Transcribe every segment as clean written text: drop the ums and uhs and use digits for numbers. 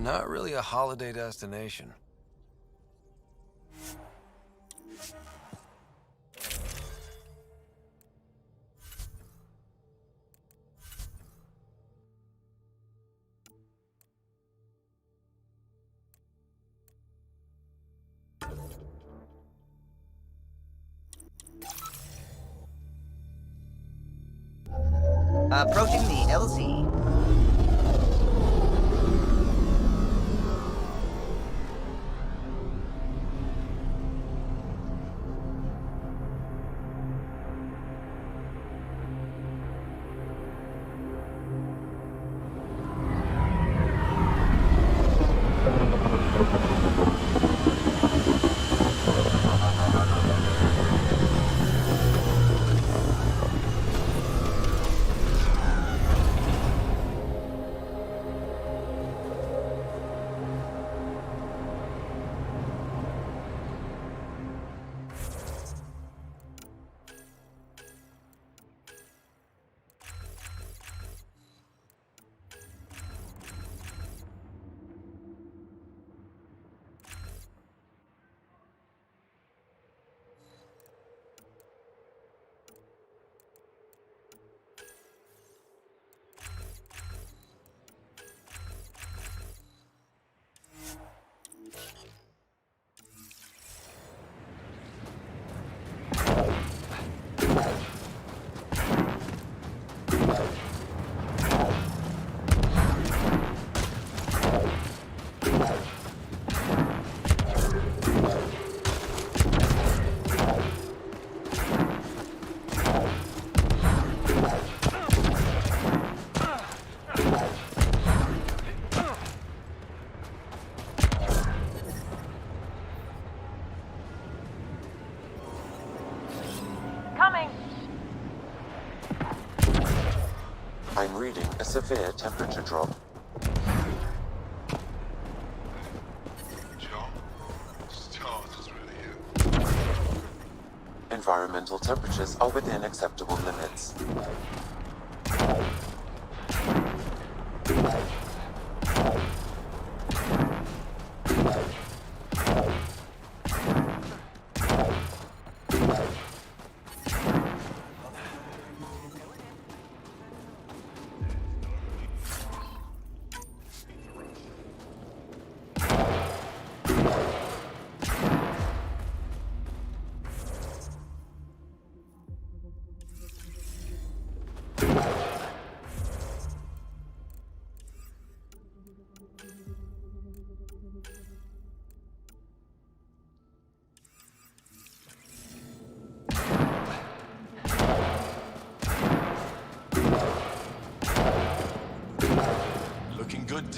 Not really a holiday destination. Approaching the LZ. I'm reading a severe temperature drop. Environmental temperatures are within acceptable limits.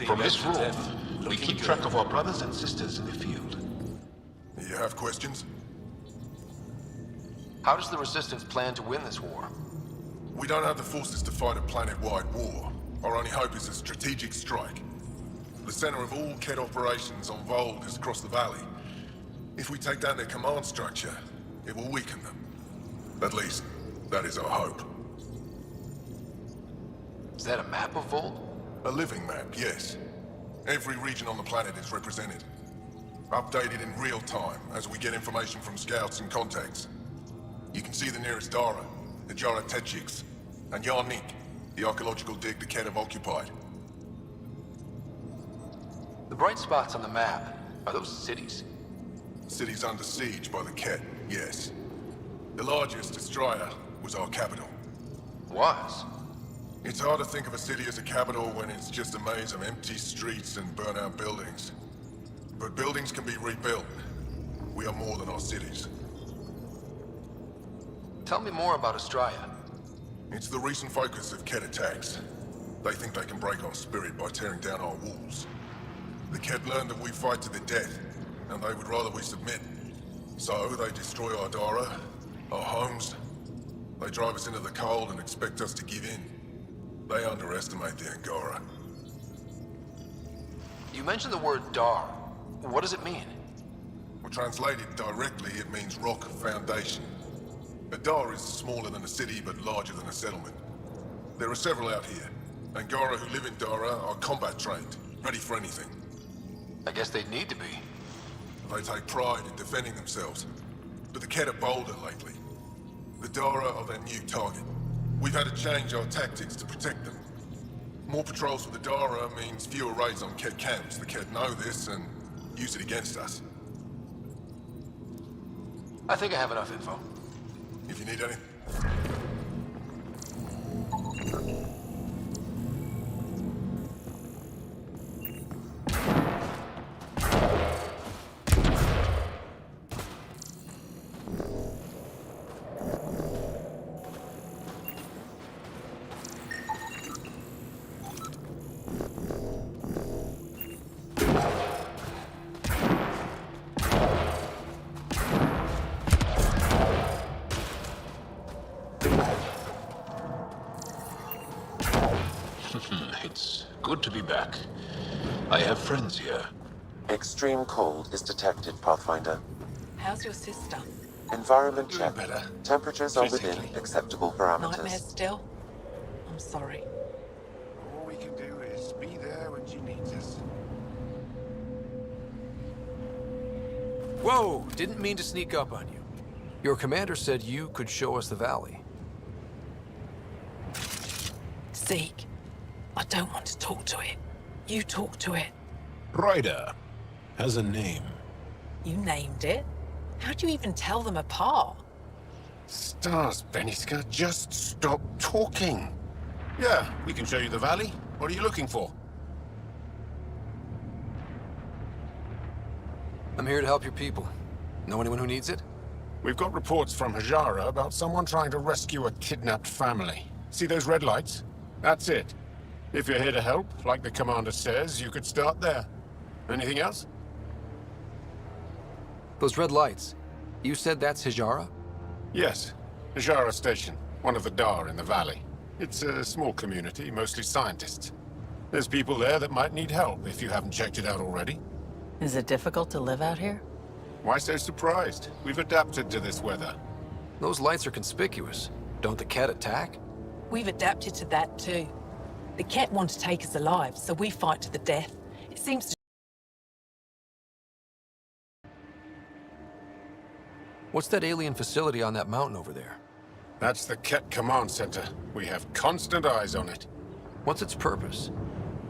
From this room, we keep track of our brothers and sisters in the field. You have questions? How does the Resistance plan to win this war? We don't have the forces to fight a planet-wide war. Our only hope is a strategic strike. The center of all Kett operations on Vold is across the valley. If we take down their command structure, it will weaken them. At least, that is our hope. Is that a map of Volt? A living map, yes. Every region on the planet is represented. Updated in real time as we get information from scouts and contacts. You can see the nearest Dara, the Jara Tetchiks, and Yarnik, the archaeological dig the Kett have occupied. The bright spots on the map, are those cities? Cities under siege by the Kett, yes. The largest destroyer was our capital. Was? It's hard to think of a city as a capital when it's just a maze of empty streets and burnt-out buildings. But buildings can be rebuilt. We are more than our cities. Tell me more about Australia. It's the recent focus of Ket attacks. They think they can break our spirit by tearing down our walls. The Ket learned that we fight to the death, and they would rather we submit. So they destroy our Dara, our homes. They drive us into the cold and expect us to give in. They underestimate the Angora. You mentioned the word Dar. What does it mean? Well, translated directly, it means rock foundation. A Dar is smaller than a city, but larger than a settlement. There are several out here. Angora who live in Dara are combat trained, ready for anything. I guess they'd need to be. They take pride in defending themselves. But the Ket are bolder lately. The Dara are their new target. We've had to change our tactics to protect them. More patrols for the Dara means fewer raids on Ket camps. The Ket know this and use it against us. I think I have enough info. If you need anything. It's good to be back. I have friends here. Extreme cold is detected, Pathfinder. How's your sister? Environment Doing check. better. Temperatures are within Physically. acceptable Nightmares parameters. still? I'm sorry. All we can do is be there when she needs us. Whoa! Didn't mean to sneak up on you. Your commander said you could show us the valley. Zeke, I don't want to talk to it. You talk to it. Ryder has a name. You named it. How do you even tell them apart? Stars, Beniska, just stop talking. Yeah, we can show you the valley. What are you looking for? I'm here to help your people. Know anyone who needs it? We've got reports from Hajara about someone trying to rescue a kidnapped family. See those red lights? That's it. If you're here to help, like the commander says, you could start there. Anything else? Those red lights. You said that's Hijara? Yes. Hajara Station, one of the Dar in the valley. It's a small community, mostly scientists. There's people there that might need help if you haven't checked it out already. Is it difficult to live out here? Why so surprised? We've adapted to this weather. Those lights are conspicuous. Don't the Ket attack? We've adapted to that too. The Ket want to take us alive, so we fight to the death. It seems to... What's that alien facility on that mountain over there? That's the Ket Command Center. We have constant eyes on it. What's its purpose?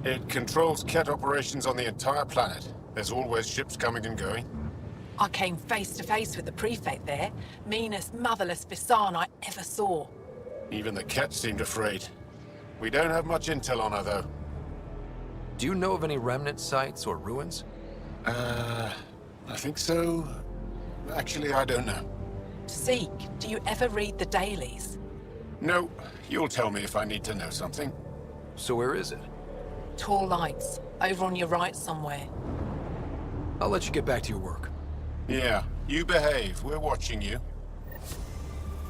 It controls Ket operations on the entire planet. There's always ships coming and going. I came face to face with the prefect there. Meanest, motherless Bisan I ever saw. Even the Ket seemed afraid. We don't have much intel on her, though. Do you know of any remnant sites or ruins? I think so. Actually, I don't know. Zeke, do you ever read the dailies? No, you'll tell me if I need to know something. So where is it? Tall lights, over on your right somewhere. I'll let you get back to your work. Yeah, you behave. We're watching you.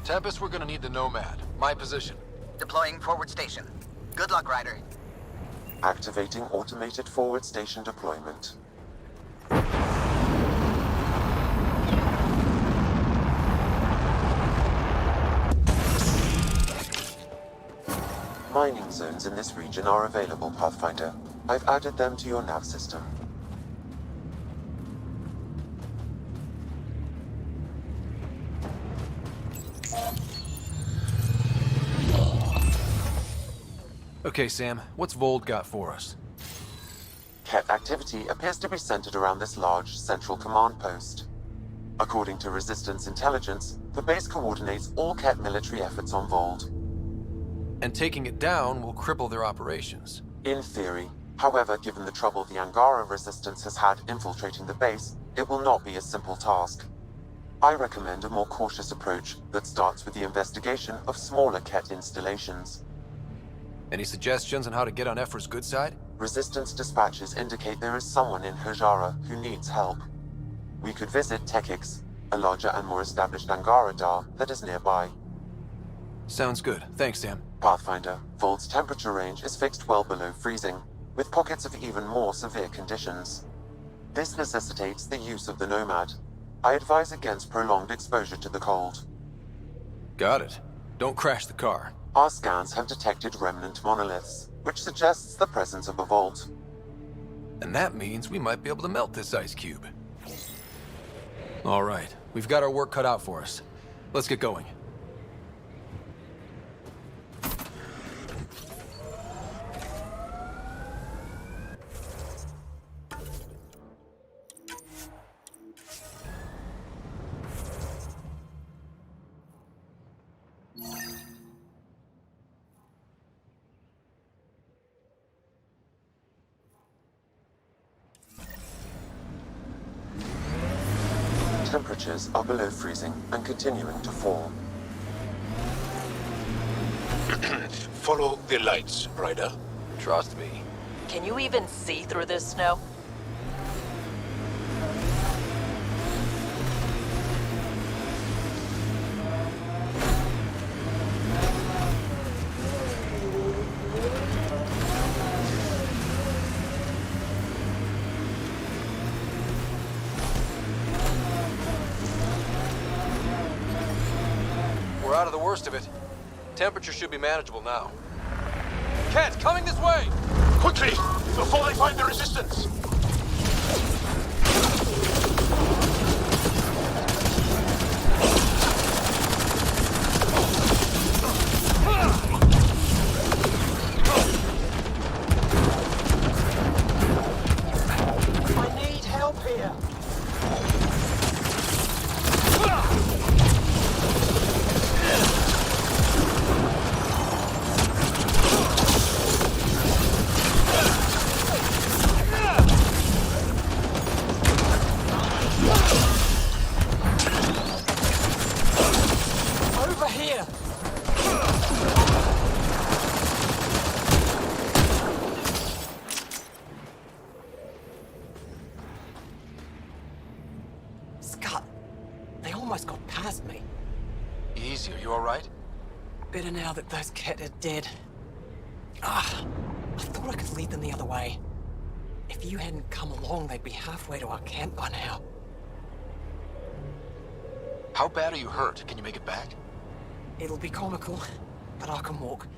Tempest, we're gonna need the Nomad. My position. Deploying forward station. Good luck, Ryder. Activating automated forward station deployment. Mining zones in this region are available, Pathfinder. I've added them to your nav system. Okay, Sam, what's Vold got for us? Ket activity appears to be centered around this large central command post. According to Resistance intelligence, The base coordinates all Ket military efforts on Vold. And taking it down will cripple their operations. In theory. However, given the trouble the Angara resistance has had infiltrating the base, it will not be a simple task. I recommend a more cautious approach that starts with the investigation of smaller Ket installations. Any suggestions on how to get on Ephra's good side? Resistance dispatches indicate there is someone in Hajara who needs help. We could visit Tekix, a larger and more established Angara Dar that is nearby. Sounds good. Thanks, Sam. Pathfinder, Vold's temperature range is fixed well below freezing, with pockets of even more severe conditions. This necessitates the use of the Nomad. I advise against prolonged exposure to the cold. Got it. Don't crash the car. Our scans have detected remnant monoliths, which suggests the presence of a vault. And that means we might be able to melt this ice cube. All right, we've got our work cut out for us. Let's get going. Temperatures are below freezing and continuing to fall. Follow the lights, Ryder. Trust me. Can you even see through this snow? We're out of the worst of it. Temperature should be manageable now. Ket, coming this way! Quickly! Before they find the resistance! I need help here. Over here. Scott, they almost got past me. Easy, are you all right? Better now that those Ket are dead. I thought I could lead them the other way. If you hadn't come along, they'd be halfway to our camp by now. How bad are you hurt? Can you make it back? It'll be comical, but I can walk.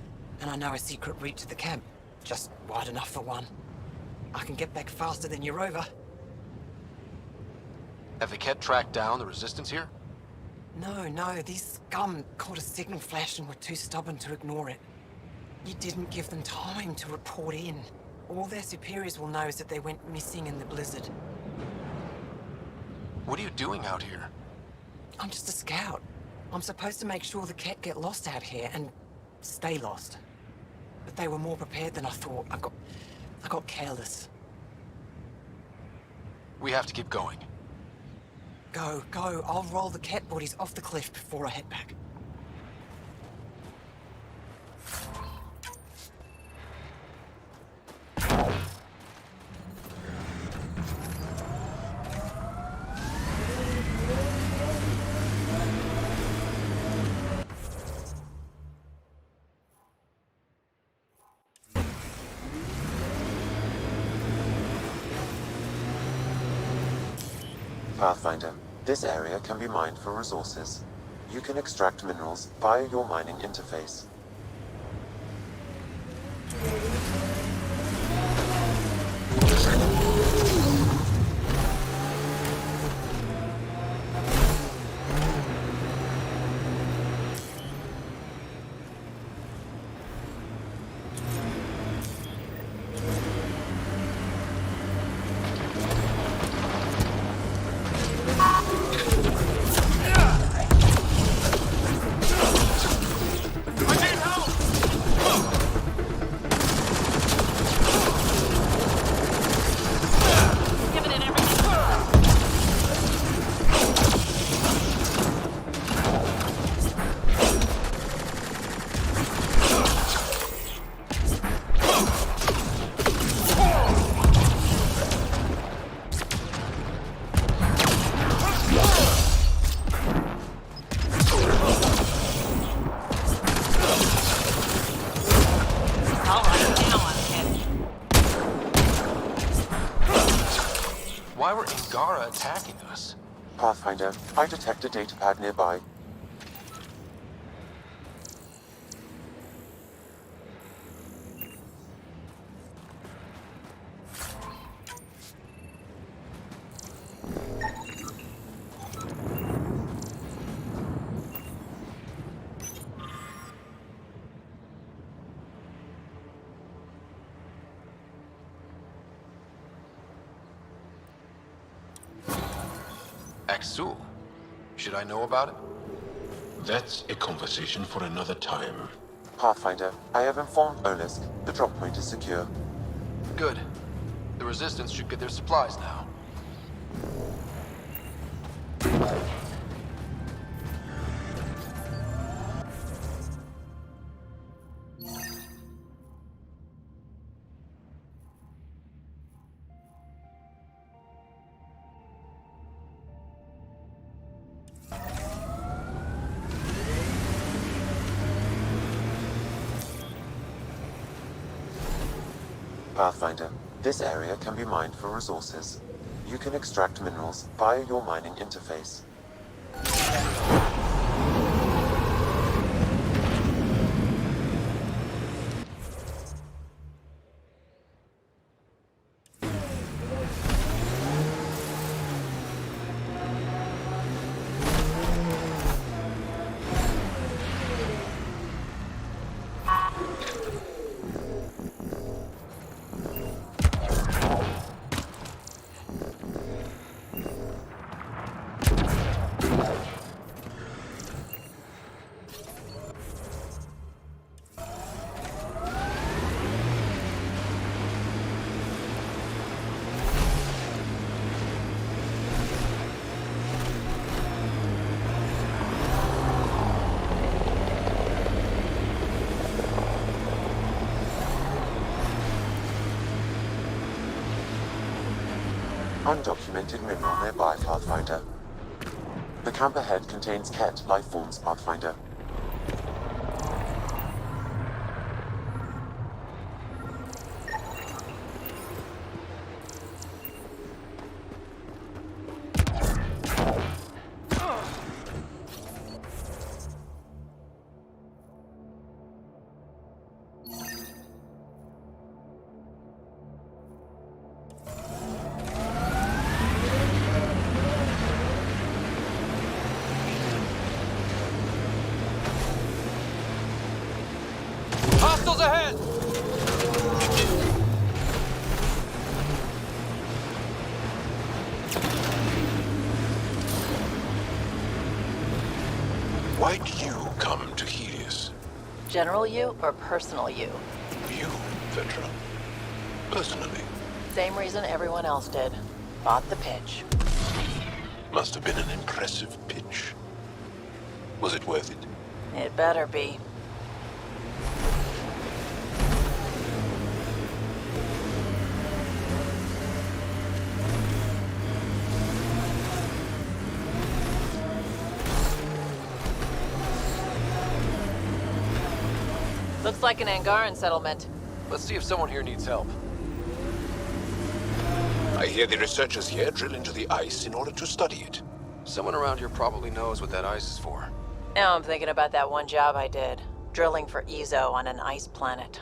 And I know a secret route to the camp. Just wide enough for one. I can get back faster than your rover. Have the Ket tracked down the resistance here? No, these scum caught a signal flash and were too stubborn to ignore it. You didn't give them time to report in. All their superiors will know is that they went missing in the blizzard. What are you doing out here? I'm just a scout. I'm supposed to make sure the Ket get lost out here and stay lost. But they were more prepared than I thought. I got careless. We have to keep going. Go. I'll roll the Ket bodies off the cliff before I head back. Pathfinder, this area can be mined for resources. You can extract minerals via your mining interface. Why were Angara attacking us? Pathfinder, I detect a datapad nearby. Axul. Should I know about it? That's a conversation for another time. Pathfinder, I have informed Olisk. The drop point is secure. Good. The Resistance should get their supplies now. Pathfinder, this area can be mined for resources. You can extract minerals via your mining interface. Undocumented mineral nearby, Pathfinder. The camp ahead contains Ket life forms, Pathfinder. Hostiles ahead! Why did you come to Helios? General you or personal you? You, Veteran. Personally. Same reason everyone else did. Bought the pitch. Must have been an impressive pitch. Was it worth it? It better be. Looks like an Angaran settlement. Let's see if someone here needs help. I hear the researchers here drill into the ice in order to study it. Someone around here probably knows what that ice is for. Now I'm thinking about that one job I did. Drilling for Ezo on an ice planet.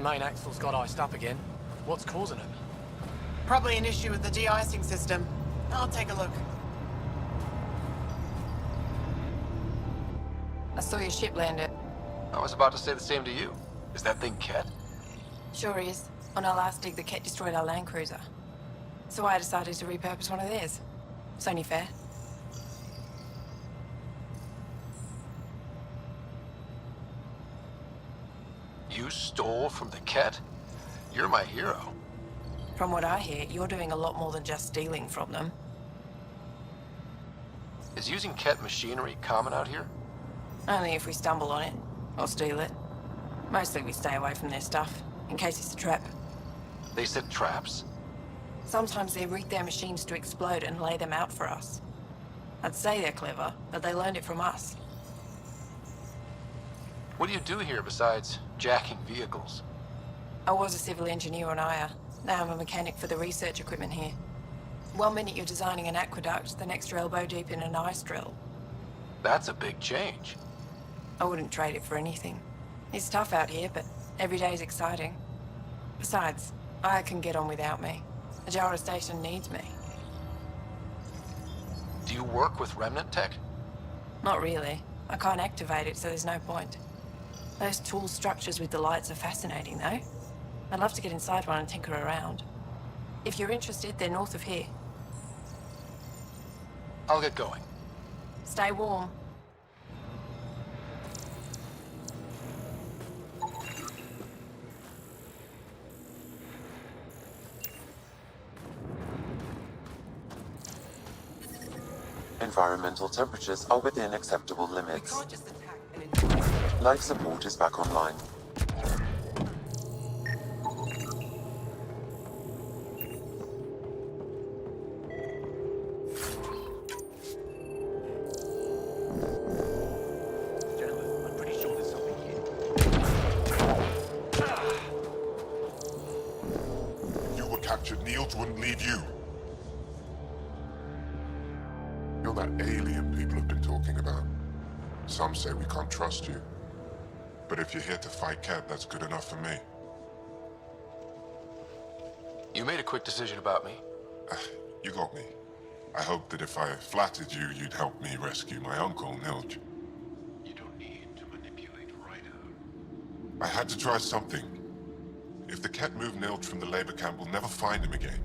main axle's got iced up again. What's causing it? Probably an issue with the de-icing system. I'll take a look. I saw your ship land it. I was about to say the same to you. Is that thing Ket? Sure is. On our last dig, the Ket destroyed our land cruiser. So I decided to repurpose one of theirs. It's only fair. You stole from the Ket? You're my hero. From what I hear, you're doing a lot more than just stealing from them. Is using Ket machinery common out here? Only if we stumble on it, or steal it. Mostly we stay away from their stuff, in case it's a trap. They set traps? Sometimes they rig their machines to explode and lay them out for us. I'd say they're clever, but they learned it from us. What do you do here besides jacking vehicles? I was a civil engineer on Aya. Now I'm a mechanic for the research equipment here. One minute you're designing an aqueduct, the next you're elbow deep in an ice drill. That's a big change. I wouldn't trade it for anything. It's tough out here, but every day is exciting. Besides, Aya can get on without me. The Jara station needs me. Do you work with Remnant tech? Not really. I can't activate it, so there's no point. Those tool structures with the lights are fascinating, though. I'd love to get inside one and tinker around. If you're interested, they're north of here. I'll get going. Stay warm. Environmental temperatures are within acceptable We limits. can't just attack and enjoy. Life support is back online. Gentlemen, I'm pretty sure there's something here. If you were captured, Niels wouldn't leave you. You're that alien people have been talking about. Some say we can't trust you. But if you're here to fight Ket, that's good enough for me. You made a quick decision about me. You got me. I hoped that if I flattered you, you'd help me rescue my uncle, Nilj. You don't need to manipulate Ryder. I had to try something. If the Ket move Nilj from the labor camp, we'll never find him again.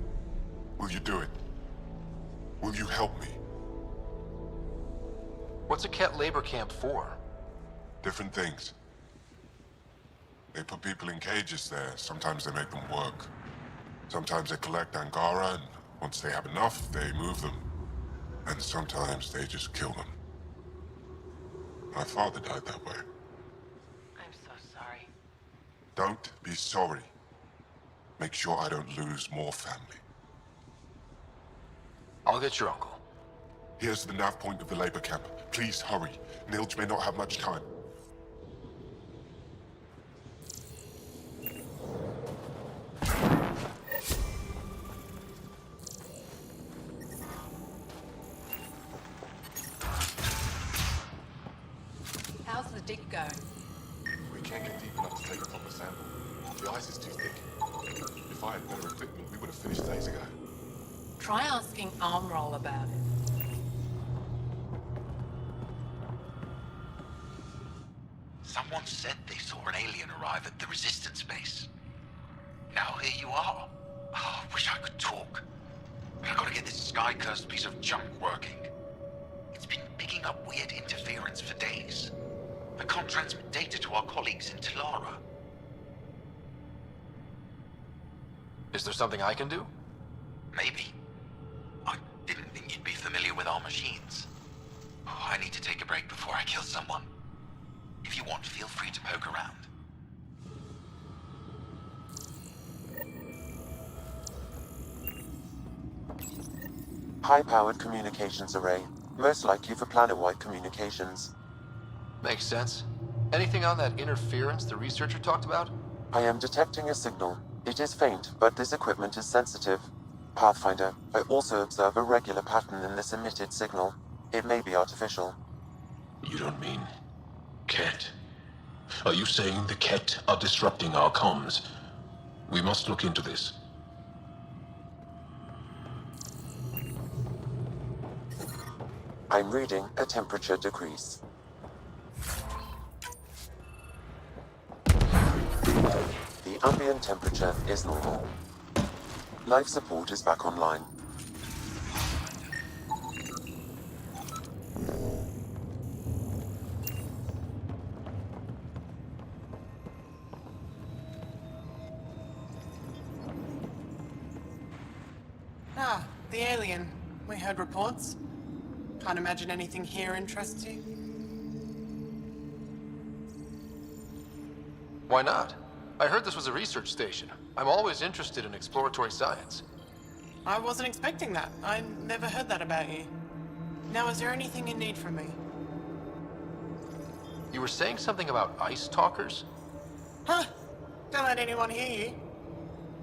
Will you do it? Will you help me? What's a Ket labor camp for? Different things. They put people in cages there. Sometimes they make them work. Sometimes they collect Angara, and once they have enough, they move them. And sometimes they just kill them. My father died that way. I'm so sorry. Don't be sorry. Make sure I don't lose more family. I'll get your uncle. Here's the nav point of the labor camp. Please hurry. Nilj may not have much time. How's the dig going? We can't get deep enough to take a proper sample. The ice is too thick. If I had better equipment, we would have finished days ago. Try asking Armroll about it. Someone said they saw an alien arrive at the Resistance base. Now here you are. Oh, I wish I could talk. But I gotta get this sky-cursed piece of junk working. It's been picking up weird interference for days. I can't transmit data to our colleagues in Talara. Is there something I can do? Maybe. I didn't think you'd be familiar with our machines. Oh, I need to take a break before I kill someone. If you want, feel free to poke around. High-powered communications array. Most likely for planet-wide communications. Makes sense. Anything on that interference the researcher talked about? I am detecting a signal. It is faint, but this equipment is sensitive. Pathfinder, I also observe a regular pattern in this emitted signal. It may be artificial. You don't mean Ket? Are you saying the Ket are disrupting our comms? We must look into this. I'm reading a temperature decrease. The ambient temperature is normal. Life support is back online. Ah, the alien. We heard reports. Can't imagine anything here interests you. Why not? I heard this was a research station. I'm always interested in exploratory science. I wasn't expecting that. I never heard that about you. Now, is there anything you need from me? You were saying something about ice talkers? Huh? Don't let anyone hear you.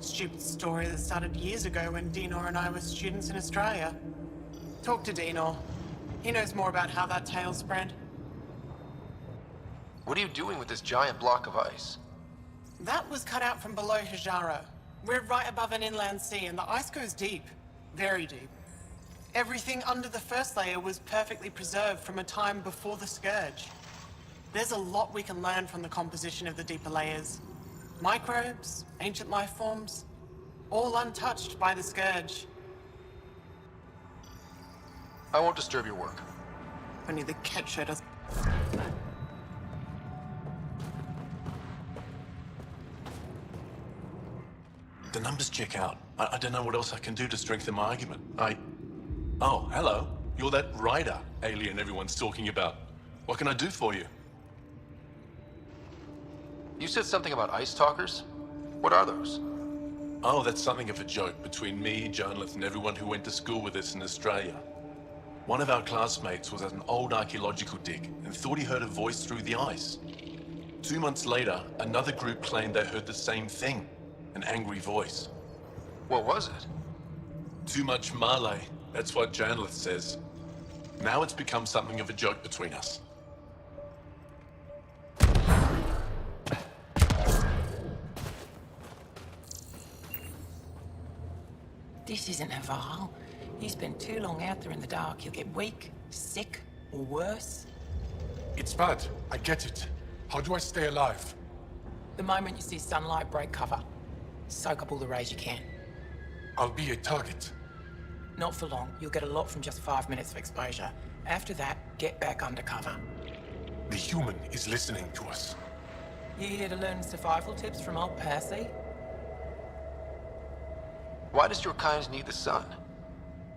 Stupid story that started years ago when Dinor and I were students in Australia. Talk to Dinor. He knows more about how that tale spread. What are you doing with this giant block of ice? That was cut out from below Hijara. We're right above an inland sea and the ice goes deep. Very deep. Everything under the first layer was perfectly preserved from a time before the Scourge. There's a lot we can learn from the composition of the deeper layers. Microbes, ancient life forms, all untouched by the Scourge. I won't disturb your work. Only the cat showed us. The numbers check out. I don't know what else I can do to strengthen my argument. Oh, hello. You're that rider alien everyone's talking about. What can I do for you? You said something about ice talkers? What are those? Oh, that's something of a joke between me, journalists, and everyone who went to school with us in Australia. One of our classmates was at an old archaeological dig and thought he heard a voice through the ice. 2 months later, another group claimed they heard the same thing, an angry voice. What was it? Too much Malay, that's what journalist says. Now it's become something of a joke between us. This isn't Haval. You spend too long out there in the dark, you'll get weak, sick, or worse. It's bad. I get it. How do I stay alive? The moment you see sunlight, break cover. Soak up all the rays you can. I'll be a target. Not for long. You'll get a lot from just 5 minutes of exposure. After that, get back under cover. The human is listening to us. You here to learn survival tips from old Percy? Why does your kind need the sun?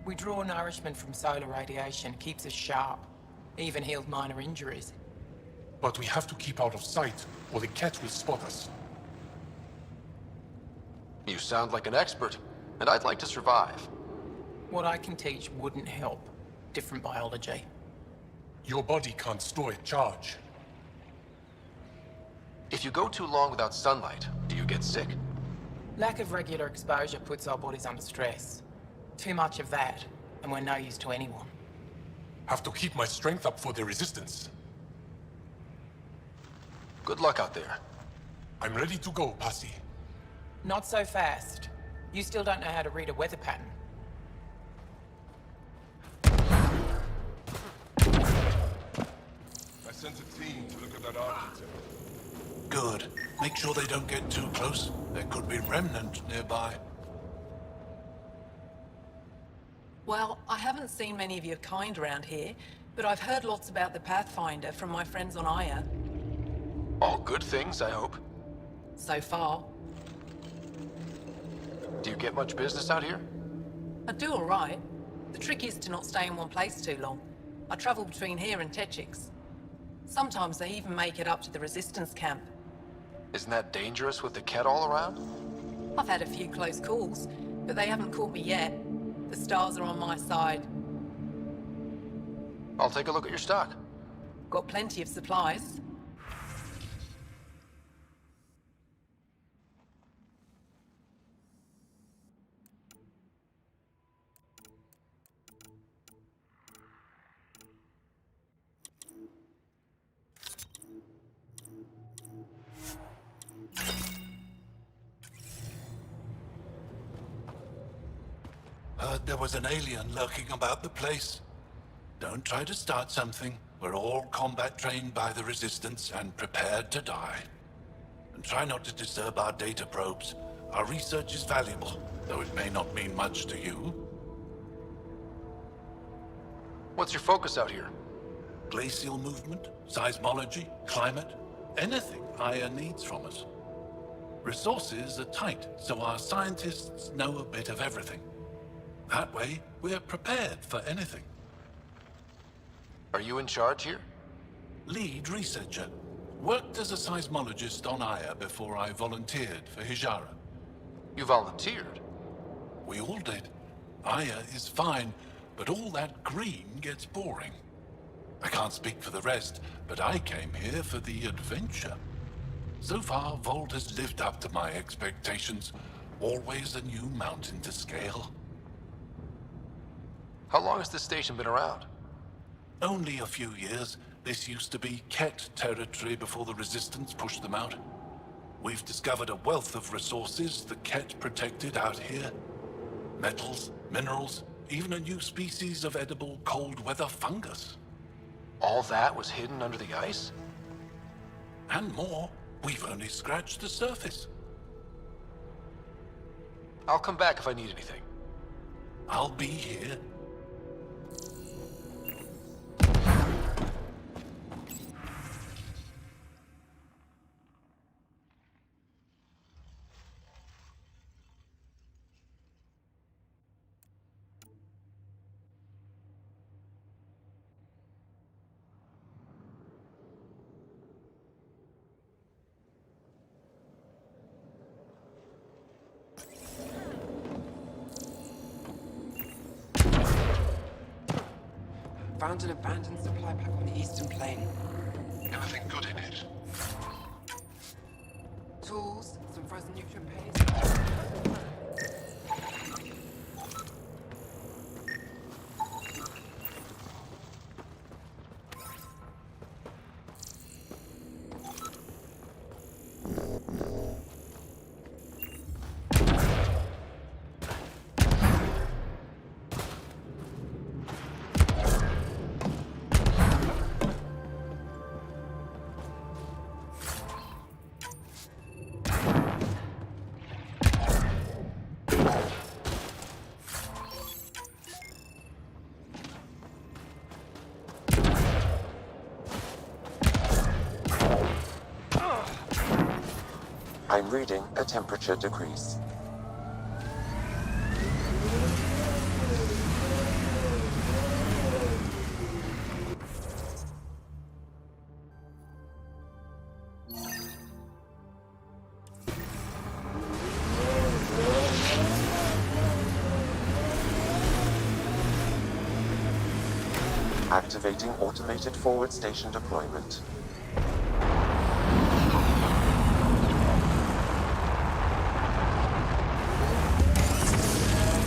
We draw nourishment from solar radiation, keeps us sharp. Even healed minor injuries. But we have to keep out of sight, or the cat will spot us. You sound like an expert, and I'd like to survive. What I can teach wouldn't help. Different biology. Your body can't store a charge. If you go too long without sunlight, do you get sick? Lack of regular exposure puts our bodies under stress. Too much of that, and we're no use to anyone. Have to keep my strength up for the resistance. Good luck out there. I'm ready to go, Passy. Not so fast. You still don't know how to read a weather pattern. I sent a team to look at that architect. Good. Make sure they don't get too close. There could be remnant nearby. Well, I haven't seen many of your kind around here, but I've heard lots about the Pathfinder from my friends on Aya. All good things, I hope. So far. Do you get much business out here? I do all right. The trick is to not stay in one place too long. I travel between here and Techix. Sometimes they even make it up to the Resistance camp. Isn't that dangerous with the Ket all around? I've had a few close calls, but they haven't caught me yet. The stars are on my side. I'll take a look at your stock. Got plenty of supplies. Heard there was an alien lurking about the place. Don't try to start something. We're all combat trained by the Resistance and prepared to die. And try not to disturb our data probes. Our research is valuable, though it may not mean much to you. What's your focus out here? Glacial movement, seismology, climate, anything Aya needs from us. Resources are tight, so our scientists know a bit of everything. That way, we're prepared for anything. Are you in charge here? Lead researcher. Worked as a seismologist on Aya before I volunteered for Hijara. You volunteered? We all did. Aya is fine, but all that green gets boring. I can't speak for the rest, but I came here for the adventure. So far, Vold has lived up to my expectations. Always a new mountain to scale. How long has this station been around? Only a few years. This used to be Ket territory before the Resistance pushed them out. We've discovered a wealth of resources the Ket protected out here. Metals, minerals, even a new species of edible cold weather fungus. All that was hidden under the ice? And more. We've only scratched the surface. I'll come back if I need anything. I'll be here. Found an abandoned supply pack on the eastern plain. Anything good in it? Tools, some frozen nutrient paste. I'm reading a temperature decrease. Activating automated forward station deployment.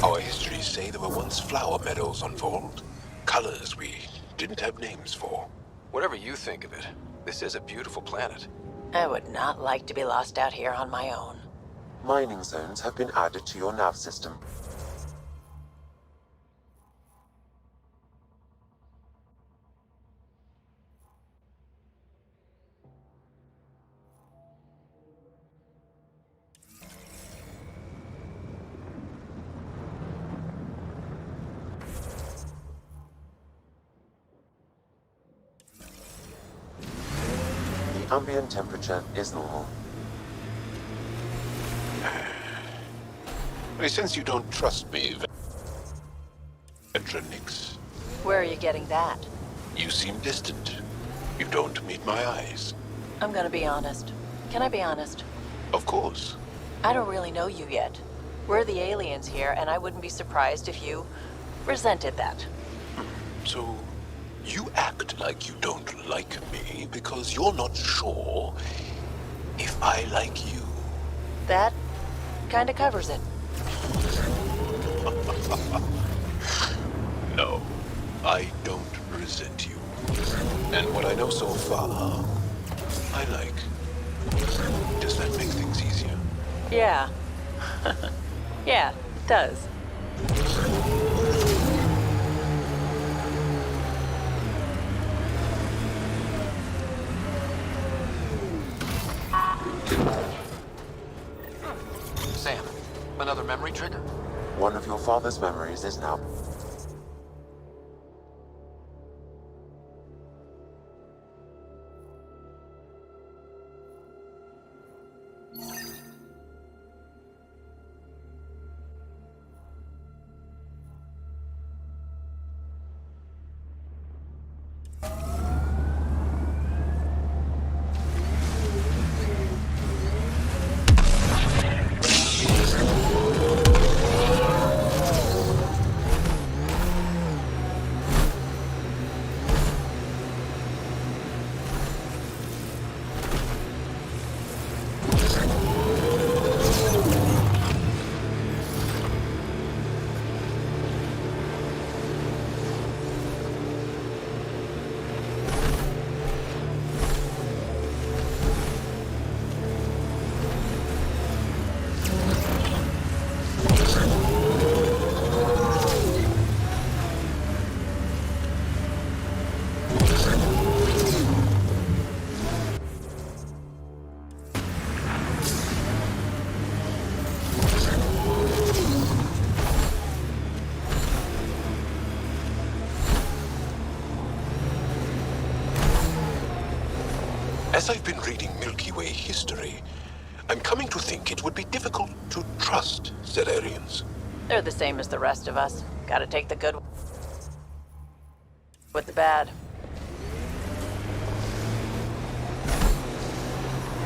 Our histories say there were once flower meadows on Vold. Colors we didn't have names for. Whatever you think of it, this is a beautiful planet. I would not like to be lost out here on my own. Mining zones have been added to your nav system. Ambient temperature is normal. I sense you don't trust me, Nix. Where are you getting that? You seem distant. You don't meet my eyes. I'm gonna be honest. Can I be honest? Of course. I don't really know you yet. We're the aliens here, and I wouldn't be surprised if you resented that. So, you act like you don't like me because you're not sure if I like you. That kinda covers it. No, I don't resent you. And what I know so far, I like. Does that make things easier? Yeah. Yeah, it does. Sam, another memory trigger? One of your father's memories is now... As I've been reading Milky Way history, I'm coming to think it would be difficult to trust Zerarians. They're the same as the rest of us. Gotta take the good with the bad.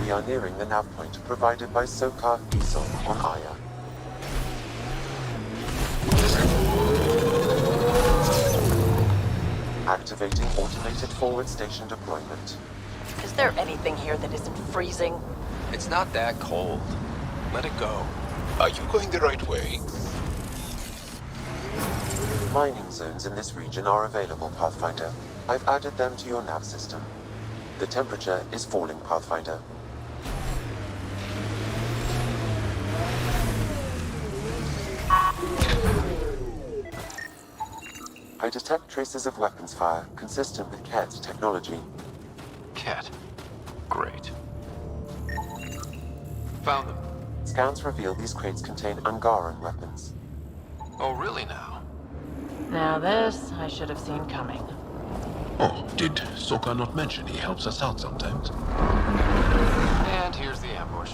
We are nearing the nav point provided by Sokar Isol on Aya. Activating automated forward station deployment. Is there anything here that isn't freezing? It's not that cold. Let it go. Are you going the right way? Mining zones in this region are available, Pathfinder. I've added them to your nav system. The temperature is falling, Pathfinder. I detect traces of weapons fire consistent with Ket's technology. Cat. Great. Found them. Scans reveal these crates contain Angaran weapons. Oh, really now? Now this, I should have seen coming. Oh, did Sokka not mention he helps us out sometimes? And here's the ambush.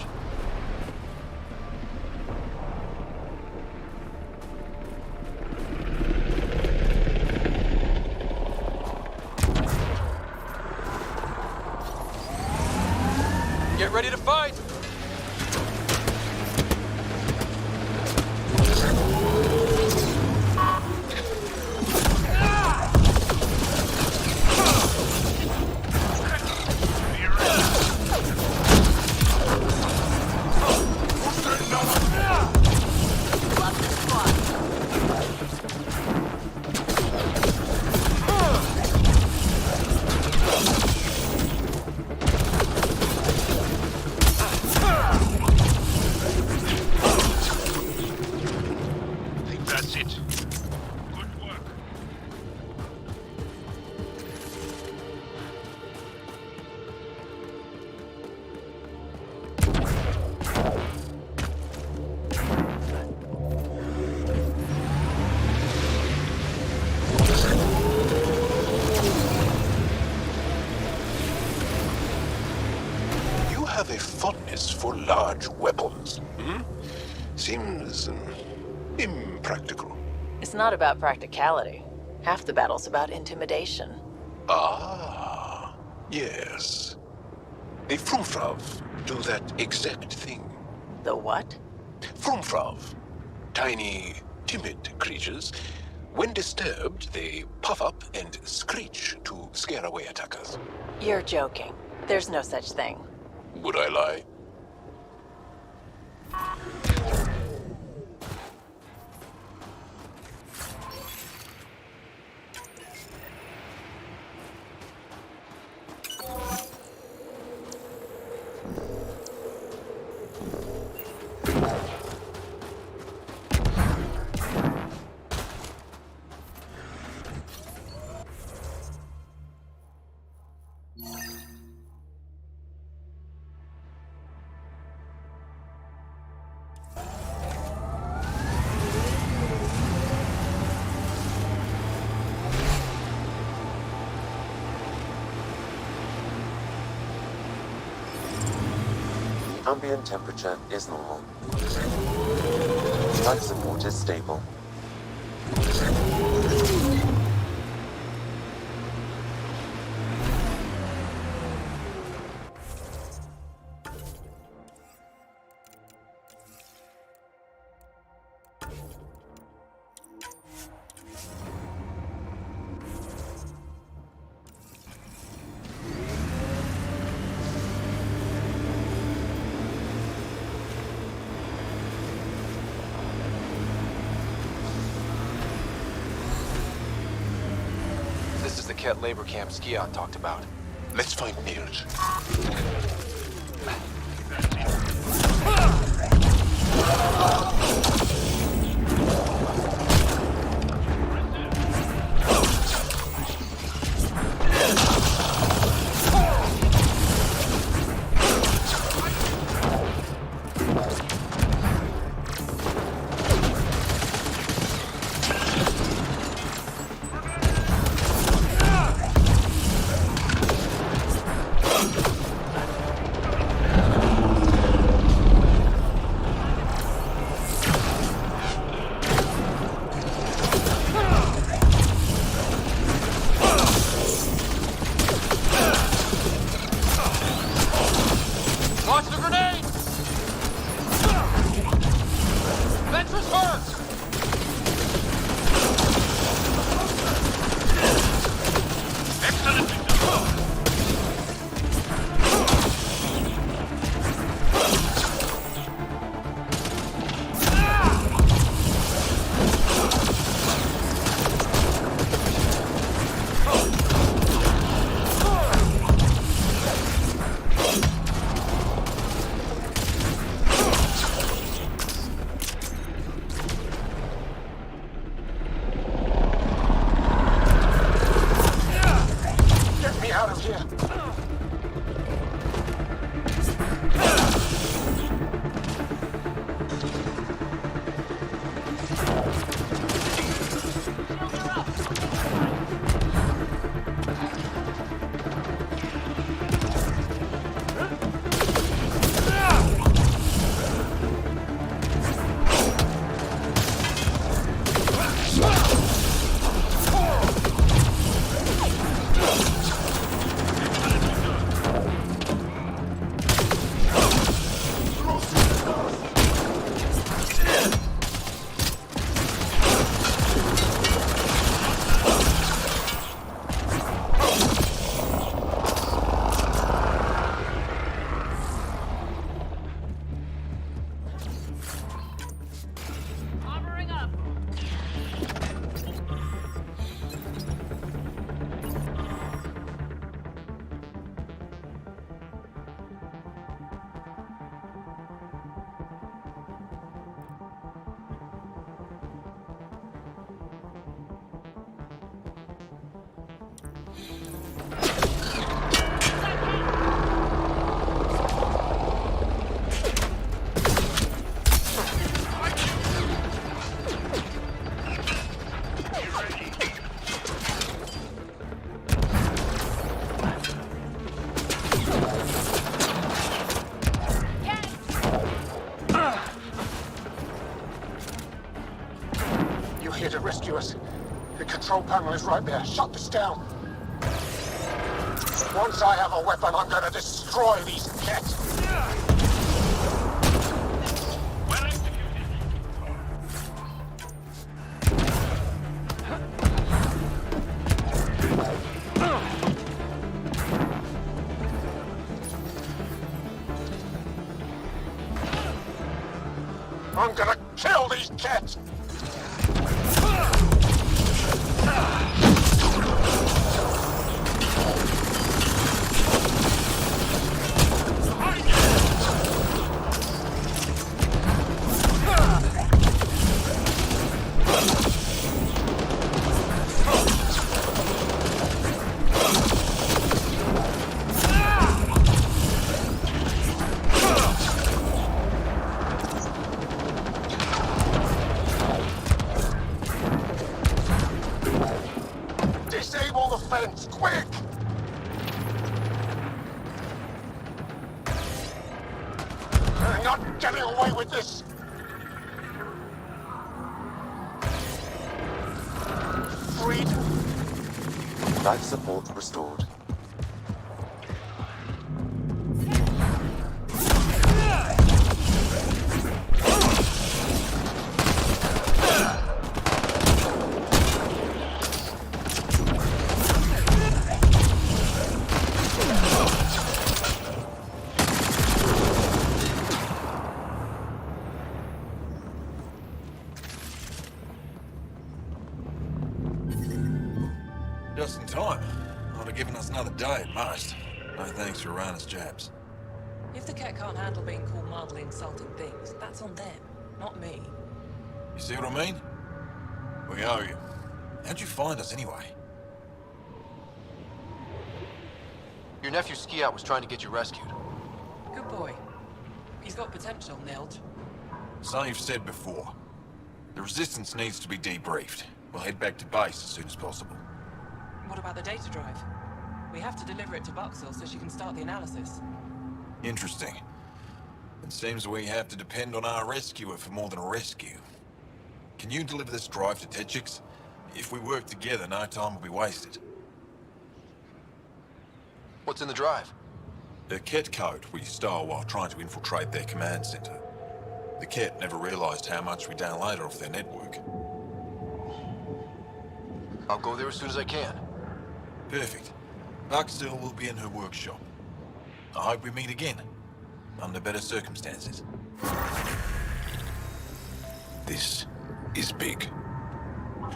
Get ready to fight! Have a fondness for large weapons, hmm? Seems impractical. It's not about practicality. Half the battle's about intimidation. Ah, yes. The Frumfrav do that exact thing. The what? Frumfrav. Tiny, timid creatures. When disturbed, they puff up and screech to scare away attackers. You're joking. There's no such thing. Would I lie? The ambient temperature is normal. Life support is stable. This is the Ket labor camp Skion talked about. Let's find Nirj. Launch the grenade! Ventress first! Get me out of here! You're here to rescue us. The control panel is right there. Shut this down. Once I have a weapon, I'm gonna destroy these cats. I'm gonna kill these cats! Disable the fence, quick! getting away with this! Freed? Life support restored. Just in time. Would have given us another day at most. No thanks for Rana's jabs. If the cat can't handle being called mildly insulting things, that's on them, not me. You see what I mean? We owe you. How'd you find us anyway? Your nephew Ski-Out was trying to get you rescued. Good boy. He's got potential, Nilge. So you've said before. The Resistance needs to be debriefed. We'll head back to base as soon as possible. What about the data drive? We have to deliver it to Buxel so she can start the analysis. Interesting. It seems we have to depend on our rescuer for more than a rescue. Can you deliver this drive to Techix? If we work together, no time will be wasted. What's in the drive? The Ket code we stole while trying to infiltrate their command center. The Ket never realized how much we downloaded off their network. I'll go there as soon as I can. Perfect. Buxel will be in her workshop. I hope we meet again, under better circumstances. This is big.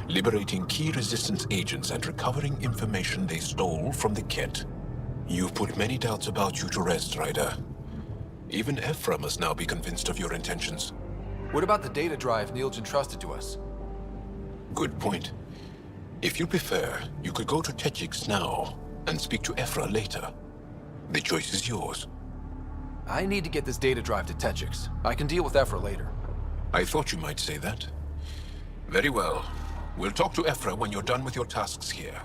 Liberating key Resistance agents and recovering information they stole from the Ket. You've put many doubts about you to rest, Ryder. Even Ephra must now be convinced of your intentions. What about the data drive Neilj entrusted to us? Good point. If you prefer, you could go to Techix now and speak to Ephra later. The choice is yours. I need to get this data drive to Techix. I can deal with Ephra later. I thought you might say that. Very well. We'll talk to Ephra when you're done with your tasks here.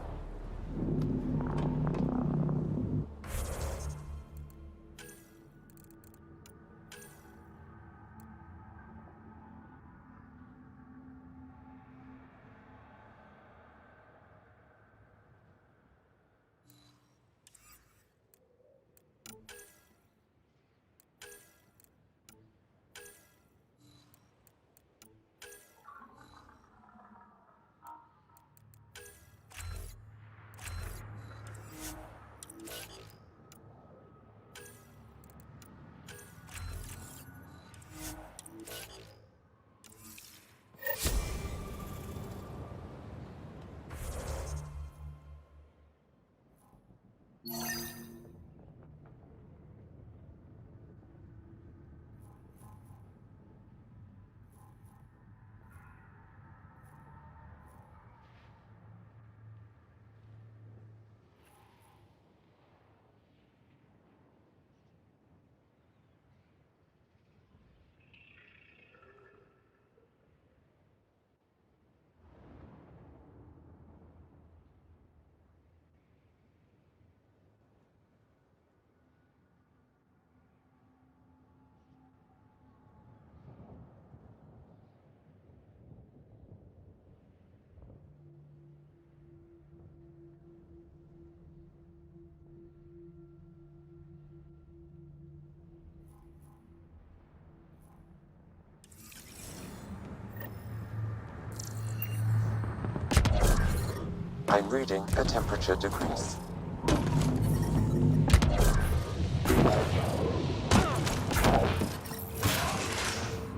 I'm reading a temperature decrease.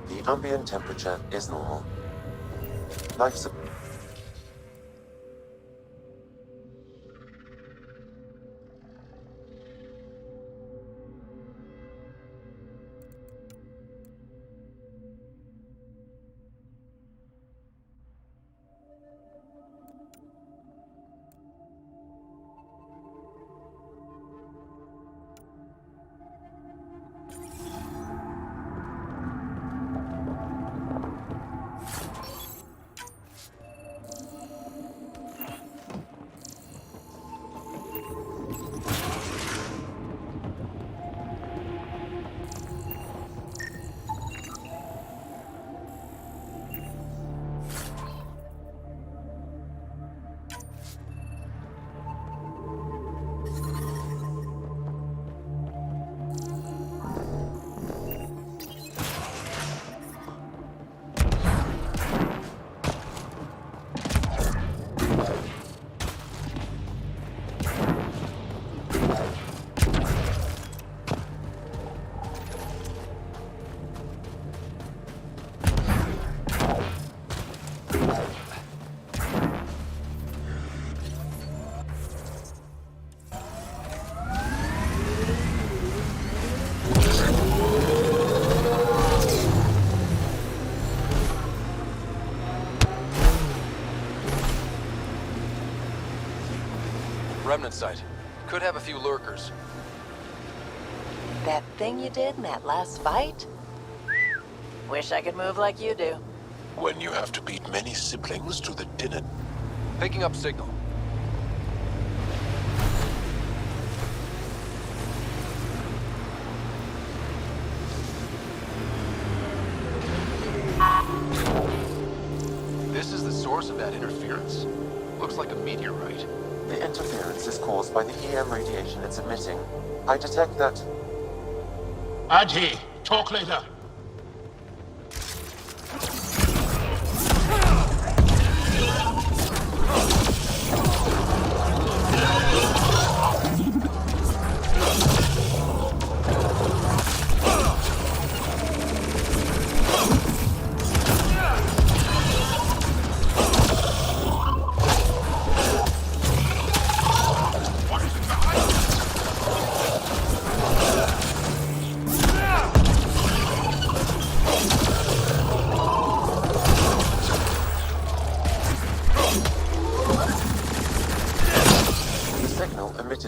The ambient temperature is normal. Life support. remnant site. Could have a few lurkers. That thing you did in that last fight? Wish I could move like you do. When you have to beat many siblings to the dinner. Picking up signal. This is the source of that interference? Looks like a meteorite. The interference is caused by the EM radiation it's emitting. I detect that... Adhi, talk later.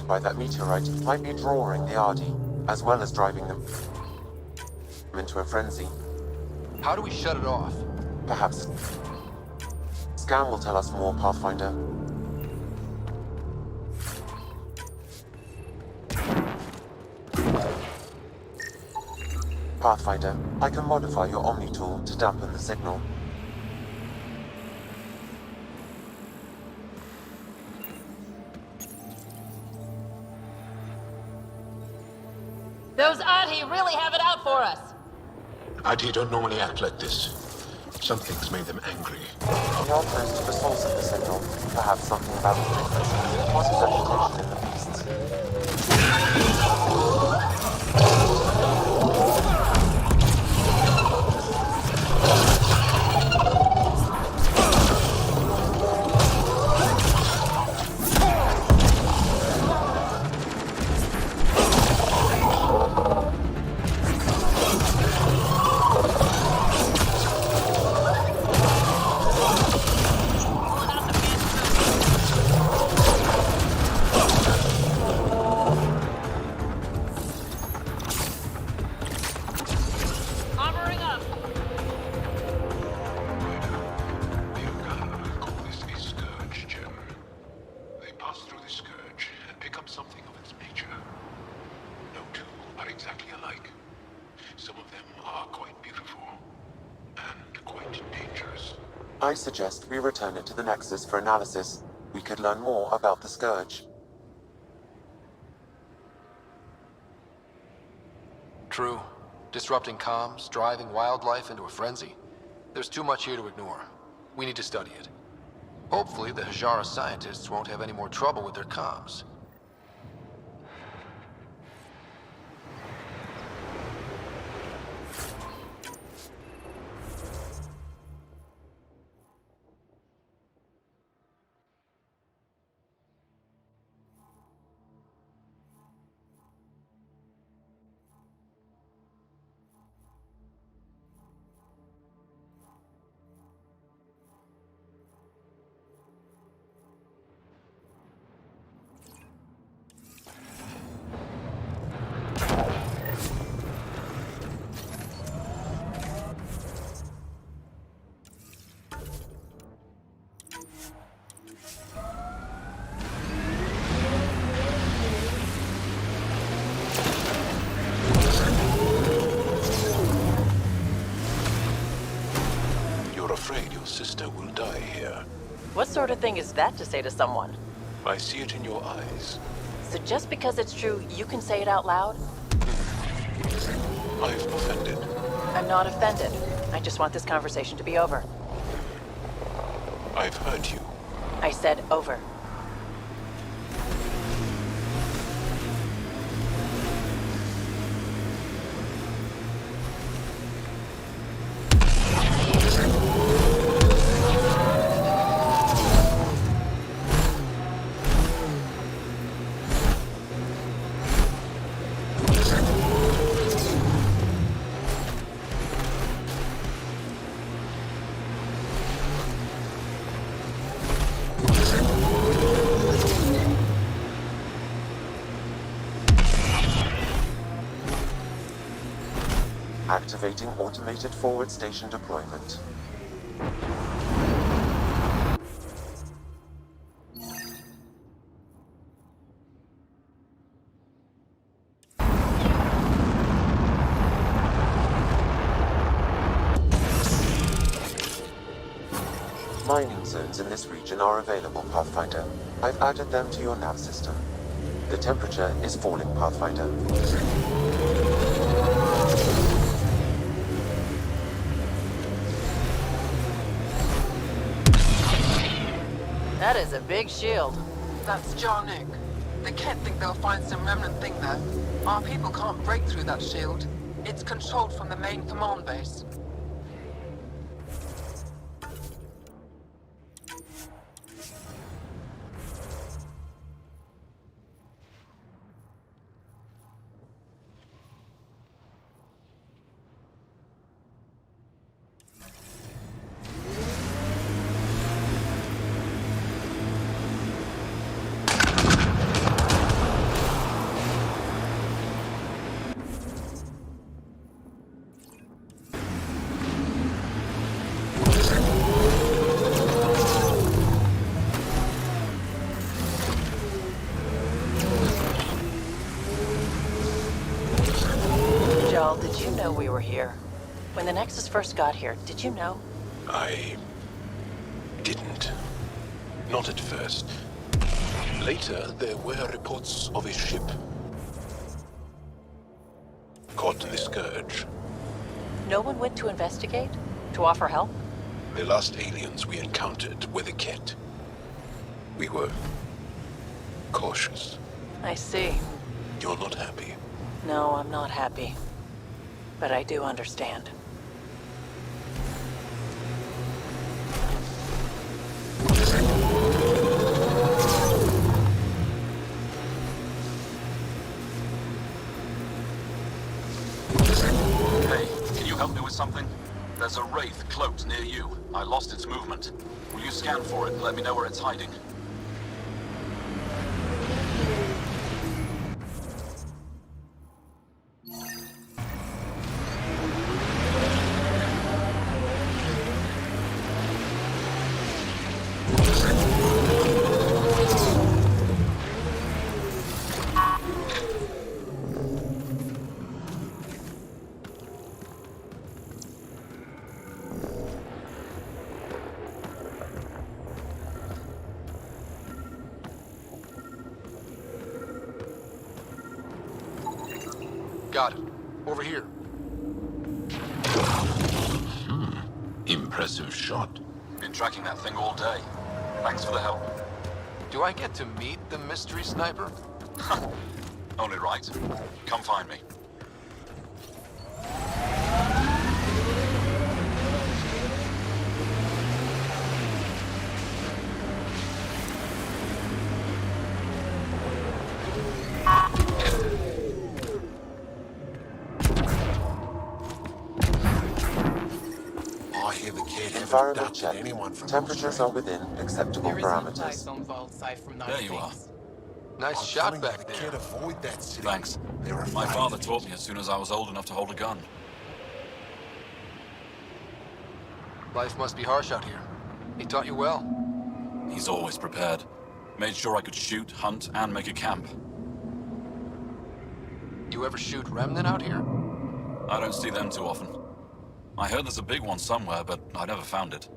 By that meteorite might be drawing the Ardi, as well as driving them into a frenzy. How do we shut it off? Perhaps Scan will tell us more, Pathfinder. Pathfinder, I can modify your Omni tool to dampen the signal. Those Adi really have it out for us. Adi don't normally act like this. Something's made them angry. We are close to the source of the signal. Perhaps something about the frequency causes agitation in the beasts. I suggest we return it to the Nexus for analysis. We could learn more about the Scourge. True. Disrupting comms, driving wildlife into a frenzy. There's too much here to ignore. We need to study it. Hopefully, the Hajara scientists won't have any more trouble with their comms. Sister will die here. What sort of thing is that to say to someone? I see it in your eyes. So just because it's true, you can say it out loud? I've offended. I'm not offended. I just want this conversation to be over. I've heard you. I said over. Activating automated forward station deployment. Mining zones in this region are available, Pathfinder. I've added them to your nav system. The temperature is falling, Pathfinder. That is a big shield. That's Jarnook. The Kett think they'll find some remnant thing there. Our people can't break through that shield. It's controlled from the main command base. Did you know we were here? When the Nexus first got here, did you know? I didn't. Not at first. Later, there were reports of a ship caught in the Scourge. No one went to investigate? To offer help? The last aliens we encountered were the Kett. We were cautious. I see. You're not happy. No, I'm not happy. But I do understand. Hey, can you help me with something? There's a wraith cloaked near you. I lost its movement. Will you scan for it and let me know where it's hiding? Got it. Over here. Impressive shot. Been tracking that thing all day. Thanks for the help. Do I get to meet the mystery sniper? Only right. Come find me. Environment check. Temperatures are within acceptable There isn't a parameters. place on Vault safe from those There you are. things. Nice shot back there. Avoid that city. Thanks. My father taught me as soon as I was old enough to hold a gun. Life must be harsh out here. He taught you well. He's always prepared. Made sure I could shoot, hunt, and make a camp. You ever shoot remnant out here? I don't see them too often. I heard there's a big one somewhere, but I never found it.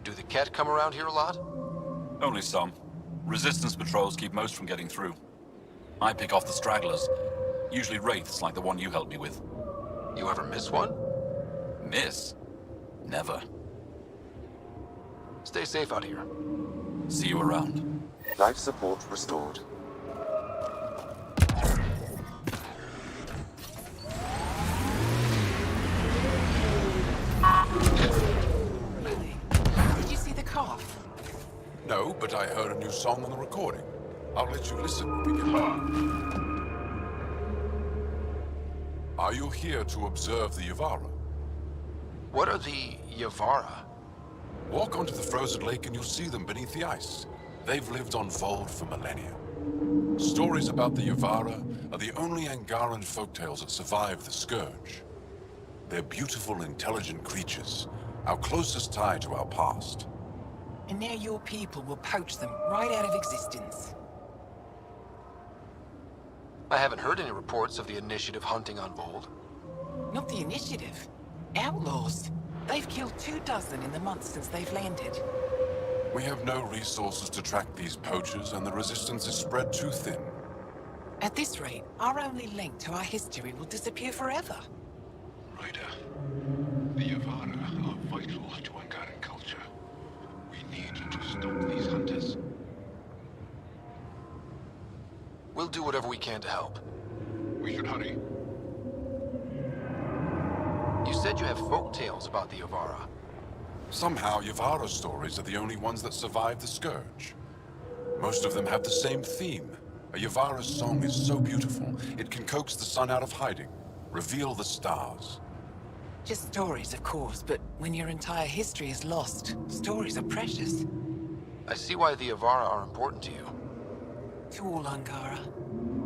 Do the Kett come around here a lot? Only some. Resistance patrols keep most from getting through. I pick off the stragglers. Usually wraiths like the one you helped me with. You ever miss one? Miss? Never. Stay safe out here. See you around. Life support restored. Did you see the cough? No, but I heard a new song on the recording. I'll let you listen when we get back. Are you here to observe the Yavara? What are the Yavara? Walk onto the frozen lake and you'll see them beneath the ice. They've lived on Vold for millennia. Stories about the Yavara are the only Angaran folktales that survive the Scourge. They're beautiful, intelligent creatures, our closest tie to our past. And now your people will poach them right out of existence. I haven't heard any reports of the Initiative hunting on Vold. Not the Initiative. Outlaws. They've killed 24 in the months since they've landed. We have no resources to track these poachers, and the resistance is spread too thin. At this rate, our only link to our history will disappear forever. Ryder, the Yavara are vital to Angaran culture. We need to stop these hunters. We'll do whatever we can to help. We should hurry. You said you have folk tales about the Yavara. Somehow, Yavara stories are the only ones that survive the Scourge. Most of them have the same theme. A Yavara song is so beautiful, it can coax the sun out of hiding, reveal the stars. Just stories, of course, but when your entire history is lost, stories are precious. I see why the Yavara are important to you. To all Angara.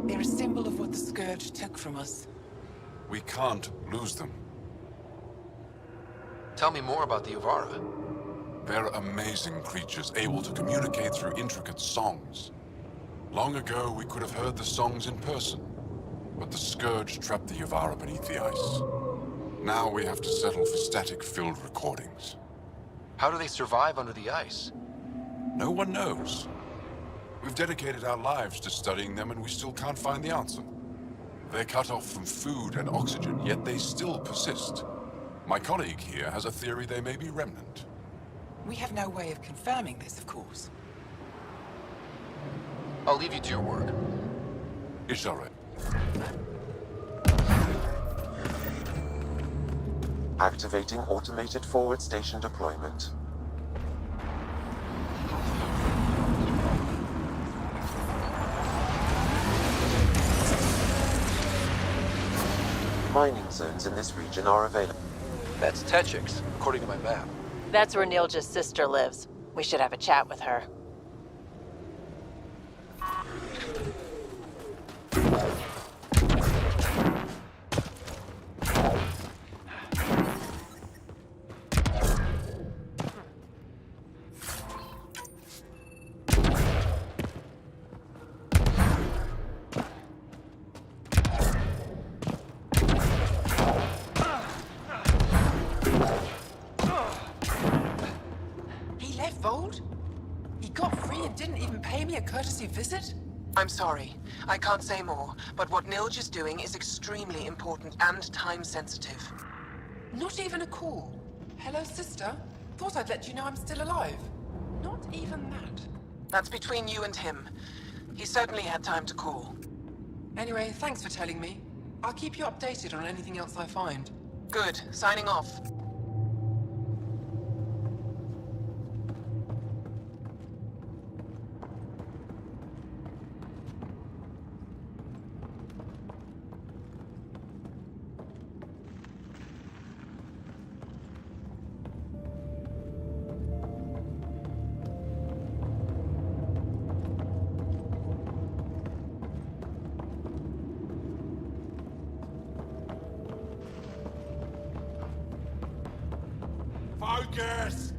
They're a symbol of what the Scourge took from us. We can't lose them. Tell me more about the Yavara. They're amazing creatures, able to communicate through intricate songs. Long ago, we could have heard the songs in person, but the Scourge trapped the Yavara beneath the ice. Now we have to settle for static-filled recordings. How do they survive under the ice? No one knows. We've dedicated our lives to studying them, and we still can't find the answer. They're cut off from food and oxygen, yet they still persist. My colleague here has a theory they may be remnant. We have no way of confirming this, of course. I'll leave you to your work. Ishare. Activating automated forward station deployment. Mining zones in this region are available. That's Techix, according to my map. That's where Nilja's sister lives. We should have a chat with her. Courtesy visit? I'm sorry. I can't say more, but what Nilj is doing is extremely important and time-sensitive. Not even a call. Hello, sister. Thought I'd let you know I'm still alive. Not even that. That's between you and him. He certainly had time to call. Anyway, thanks for telling me. I'll keep you updated on anything else I find. Good. Signing off. Focus!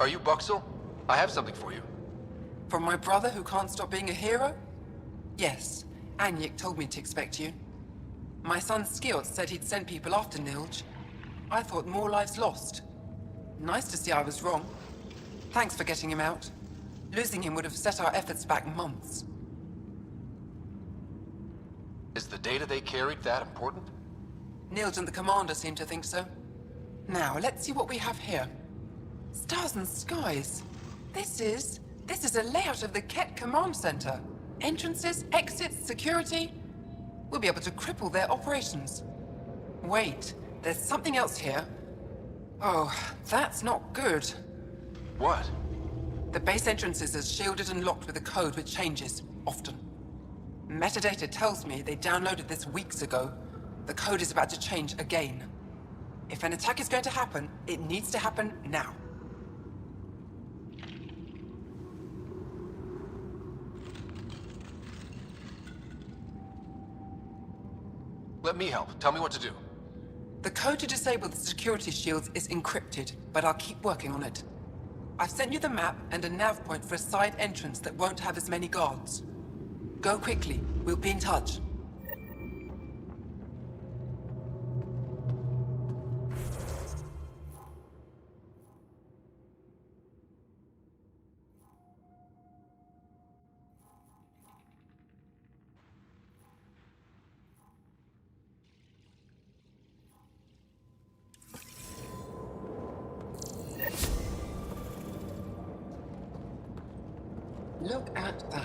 Are you Buxel? I have something for you. From my brother who can't stop being a hero? Yes, Anyik told me to expect you. My son Skjort said he'd send people after Nilj. I thought more lives lost. Nice to see I was wrong. Thanks for getting him out. Losing him would have set our efforts back months. Is the data they carried that important? Nilj and the commander seem to think so. Now, let's see what we have here. Stars and skies. This is a layout of the Ket Command Center. Entrances, exits, security. We'll be able to cripple their operations. Wait, there's something else here. Oh, that's not good. What? The base entrances are shielded and locked with a code which changes, often. Metadata tells me they downloaded this weeks ago. The code is about to change again. If an attack is going to happen, it needs to happen now. Let me help. Tell me what to do. The code to disable the security shields is encrypted, but I'll keep working on it. I've sent you the map and a nav point for a side entrance that won't have as many guards. Go quickly. We'll be in touch. Look at that.